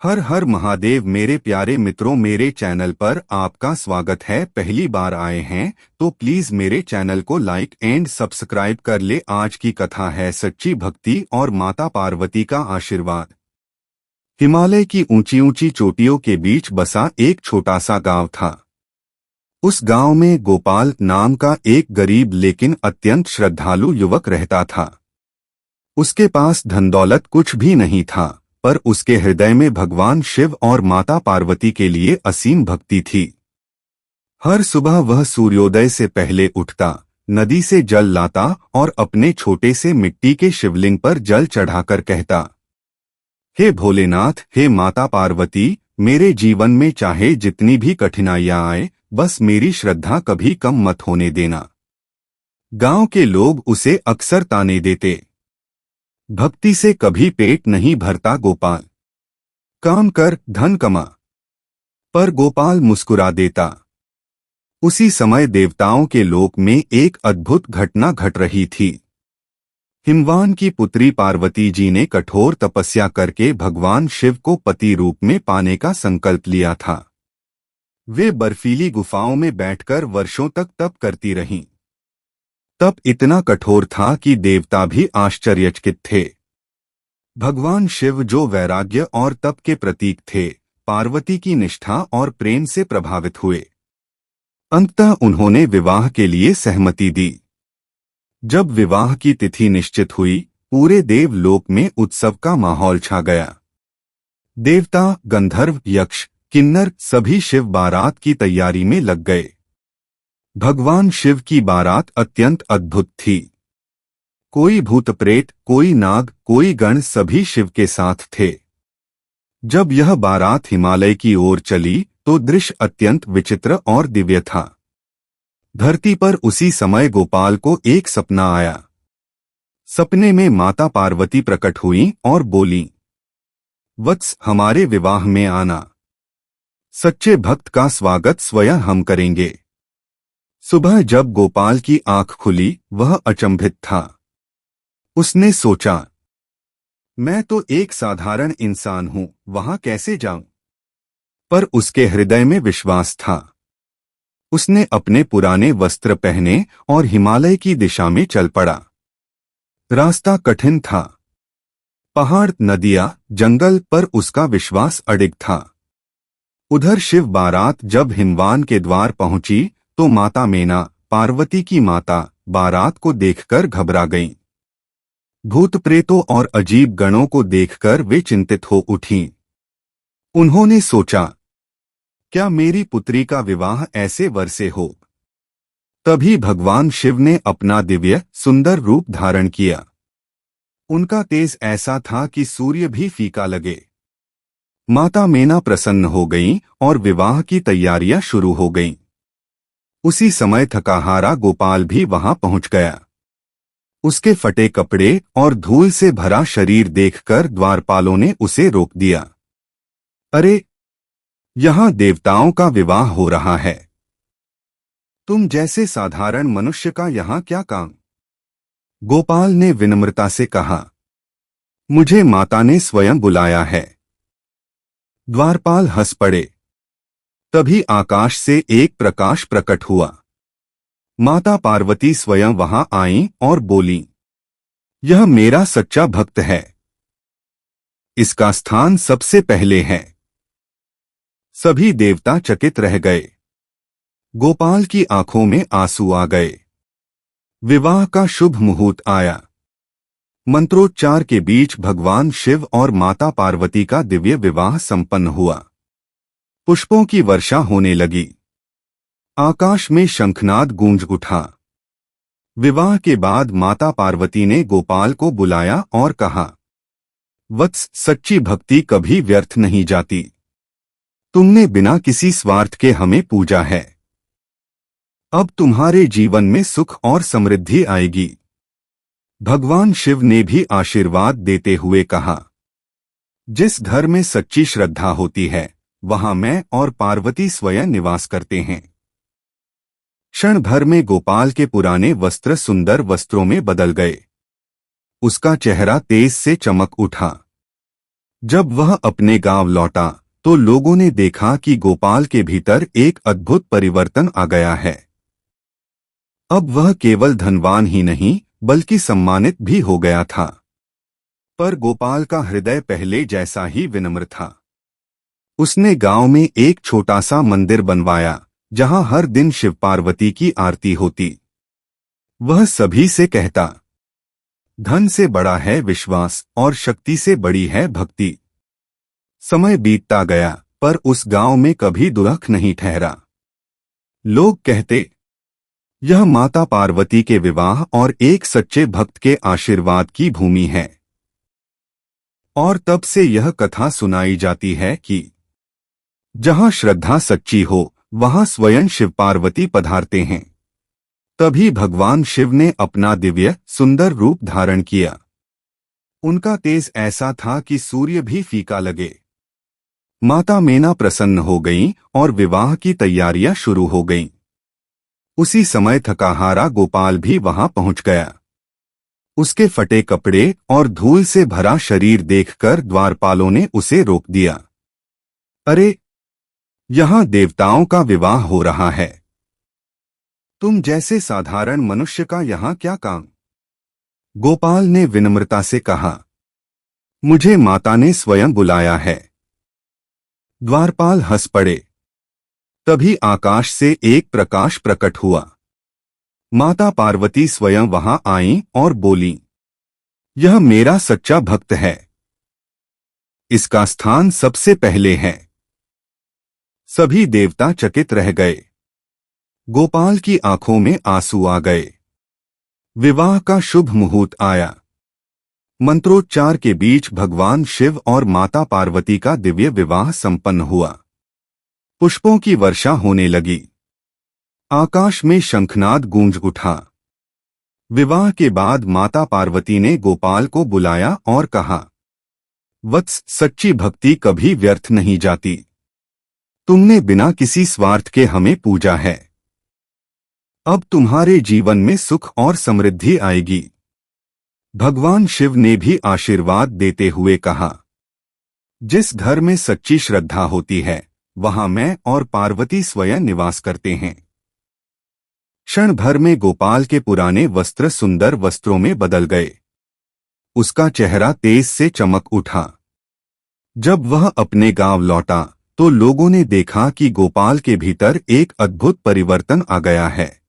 हर हर महादेव। मेरे प्यारे मित्रों, मेरे चैनल पर आपका स्वागत है। पहली बार आए हैं तो प्लीज मेरे चैनल को लाइक एंड सब्सक्राइब कर ले। आज की कथा है सच्ची भक्ति और माता पार्वती का आशीर्वाद। हिमालय की ऊंची ऊंची चोटियों के बीच बसा एक छोटा सा गांव था। उस गांव में गोपाल नाम का एक गरीब लेकिन अत्यंत श्रद्धालु युवक रहता था। उसके पास धन दौलत कुछ भी नहीं था, पर उसके हृदय में भगवान शिव और माता पार्वती के लिए असीम भक्ति थी। हर सुबह वह सूर्योदय से पहले उठता, नदी से जल लाता और अपने छोटे से मिट्टी के शिवलिंग पर जल चढ़ाकर कहता, हे भोलेनाथ, हे माता पार्वती, मेरे जीवन में चाहे जितनी भी कठिनाइयां आए, बस मेरी श्रद्धा कभी कम मत होने देना। गांव के लोग उसे अक्सर ताने देते, भक्ति से कभी पेट नहीं भरता गोपाल, काम कर धन कमा। पर गोपाल मुस्कुरा देता। उसी समय देवताओं के लोक में एक अद्भुत घटना घट रही थी। हिमवान की पुत्री पार्वती जी ने कठोर तपस्या करके भगवान शिव को पति रूप में पाने का संकल्प लिया था। वे बर्फीली गुफाओं में बैठकर वर्षों तक तप करती रहीं। तप इतना कठोर था कि देवता भी आश्चर्यचकित थे। भगवान शिव, जो वैराग्य और तप के प्रतीक थे, पार्वती की निष्ठा और प्रेम से प्रभावित हुए। अंततः उन्होंने विवाह के लिए सहमति दी। जब विवाह की तिथि निश्चित हुई, पूरे देवलोक में उत्सव का माहौल छा गया। देवता, गंधर्व, यक्ष, किन्नर सभी शिव बारात की तैयारी में लग गए। भगवान शिव की बारात अत्यंत अद्भुत थी। कोई भूत प्रेत, कोई नाग, कोई गण, सभी शिव के साथ थे। जब यह बारात हिमालय की ओर चली तो दृश्य अत्यंत विचित्र और दिव्य था। धरती पर उसी समय गोपाल को एक सपना आया। सपने में माता पार्वती प्रकट हुई और बोली, वत्स, हमारे विवाह में आना। सच्चे भक्त का स्वागत स्वयं हम करेंगे। सुबह जब गोपाल की आंख खुली, वह अचंभित था। उसने सोचा, मैं तो एक साधारण इंसान हूं, वहां कैसे जाऊं? पर उसके हृदय में विश्वास था। उसने अपने पुराने वस्त्र पहने और हिमालय की दिशा में चल पड़ा। रास्ता कठिन था, पहाड़, नदियां, जंगल, पर उसका विश्वास अडिग था। उधर शिव बारात जब हिमवान के द्वार पहुंची तो माता मेना, पार्वती की माता, बारात को देखकर घबरा गईं। भूत प्रेतों और अजीब गणों को देखकर वे चिंतित हो उठीं। उन्होंने सोचा, क्या मेरी पुत्री का विवाह ऐसे वर से हो? तभी भगवान शिव ने अपना दिव्य सुंदर रूप धारण किया। उनका तेज ऐसा था कि सूर्य भी फीका लगे। माता मेना प्रसन्न हो गईं और विवाह की तैयारियां शुरू हो गईं। उसी समय थकाहारा गोपाल भी वहां पहुंच गया। उसके फटे कपड़े और धूल से भरा शरीर देखकर द्वारपालों ने उसे रोक दिया। अरे, यहां देवताओं का विवाह हो रहा है, तुम जैसे साधारण मनुष्य का यहां क्या काम? गोपाल ने विनम्रता से कहा, मुझे माता ने स्वयं बुलाया है। द्वारपाल हंस पड़े। तभी आकाश से एक प्रकाश प्रकट हुआ। माता पार्वती स्वयं वहां आईं और बोलीं, यह मेरा सच्चा भक्त है, इसका स्थान सबसे पहले है। सभी देवता चकित रह गए। गोपाल की आंखों में आंसू आ गए। विवाह का शुभ मुहूर्त आया। मंत्रोच्चार के बीच भगवान शिव और माता पार्वती का दिव्य विवाह संपन्न हुआ। पुष्पों की वर्षा होने लगी। आकाश में शंखनाद गूंज उठा। विवाह के बाद माता पार्वती ने गोपाल को बुलाया और कहा, वत्स, सच्ची भक्ति कभी व्यर्थ नहीं जाती। तुमने बिना किसी स्वार्थ के हमें पूजा है। अब तुम्हारे जीवन में सुख और समृद्धि आएगी। भगवान शिव ने भी आशीर्वाद देते हुए कहा, जिस घर में सच्ची श्रद्धा होती है, वहां मैं और पार्वती स्वयं निवास करते हैं। क्षण भर में गोपाल के पुराने वस्त्र सुंदर वस्त्रों में बदल गए। उसका चेहरा तेज से चमक उठा। जब वह अपने गांव लौटा तो लोगों ने देखा कि गोपाल के भीतर एक अद्भुत परिवर्तन आ गया है। अब वह केवल धनवान ही नहीं बल्कि सम्मानित भी हो गया था। पर गोपाल का हृदय पहले जैसा ही विनम्र था। उसने गांव में एक छोटा सा मंदिर बनवाया जहां हर दिन शिव पार्वती की आरती होती। वह सभी से कहता, धन से बड़ा है विश्वास और शक्ति से बड़ी है भक्ति। समय बीतता गया पर उस गांव में कभी दुख नहीं ठहरा। लोग कहते, यह माता पार्वती के विवाह और एक सच्चे भक्त के आशीर्वाद की भूमि है। और तब से यह कथा सुनाई जाती है कि जहां श्रद्धा सच्ची हो वहां स्वयं शिव पार्वती पधारते हैं। तभी भगवान शिव ने अपना दिव्य सुंदर रूप धारण किया। उनका तेज ऐसा था कि सूर्य भी फीका लगे। माता मेना प्रसन्न हो गईं और विवाह की तैयारियां शुरू हो गईं। उसी समय थकाहारा गोपाल भी वहां पहुंच गया। उसके फटे कपड़े और धूल से भरा शरीर देखकर द्वारपालों ने उसे रोक दिया। अरे, यहां देवताओं का विवाह हो रहा है। तुम जैसे साधारण मनुष्य का यहां क्या काम? गोपाल ने विनम्रता से कहा, मुझे माता ने स्वयं बुलाया है। द्वारपाल हंस पड़े। तभी आकाश से एक प्रकाश प्रकट हुआ। माता पार्वती स्वयं वहां आईं और बोलीं, यह मेरा सच्चा भक्त है। इसका स्थान सबसे पहले है। सभी देवता चकित रह गए। गोपाल की आंखों में आंसू आ गए। विवाह का शुभ मुहूर्त आया। मंत्रोच्चार के बीच भगवान शिव और माता पार्वती का दिव्य विवाह संपन्न हुआ। पुष्पों की वर्षा होने लगी। आकाश में शंखनाद गूंज उठा। विवाह के बाद माता पार्वती ने गोपाल को बुलाया और कहा, वत्स, सच्ची भक्ति कभी व्यर्थ नहीं जाती। तुमने बिना किसी स्वार्थ के हमें पूजा है। अब तुम्हारे जीवन में सुख और समृद्धि आएगी। भगवान शिव ने भी आशीर्वाद देते हुए कहा, जिस घर में सच्ची श्रद्धा होती है वहां मैं और पार्वती स्वयं निवास करते हैं। क्षण भर में गोपाल के पुराने वस्त्र सुंदर वस्त्रों में बदल गए। उसका चेहरा तेज से चमक उठा। जब वह अपने गांव लौटा तो लोगों ने देखा कि गोपाल के भीतर एक अद्भुत परिवर्तन आ गया है।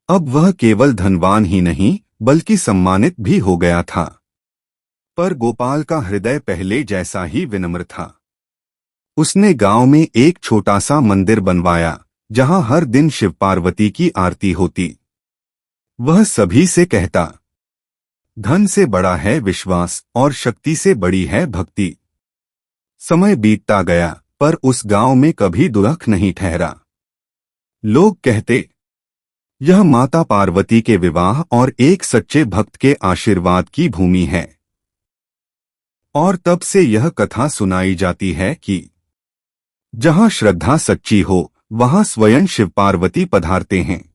अब वह केवल धनवान ही नहीं बल्कि सम्मानित भी हो गया था। पर गोपाल का हृदय पहले जैसा ही विनम्र था। उसने गांव में एक छोटा सा मंदिर बनवाया जहां हर दिन शिव पार्वती की आरती होती। वह सभी से कहता, धन से बड़ा है विश्वास और शक्ति से बड़ी है भक्ति। समय बीतता गया पर उस गांव में कभी दुख नहीं ठहरा। लोग कहते, यह माता पार्वती के विवाह और एक सच्चे भक्त के आशीर्वाद की भूमि है। और तब से यह कथा सुनाई जाती है कि जहां श्रद्धा सच्ची हो वहां स्वयं शिव पार्वती पधारते हैं।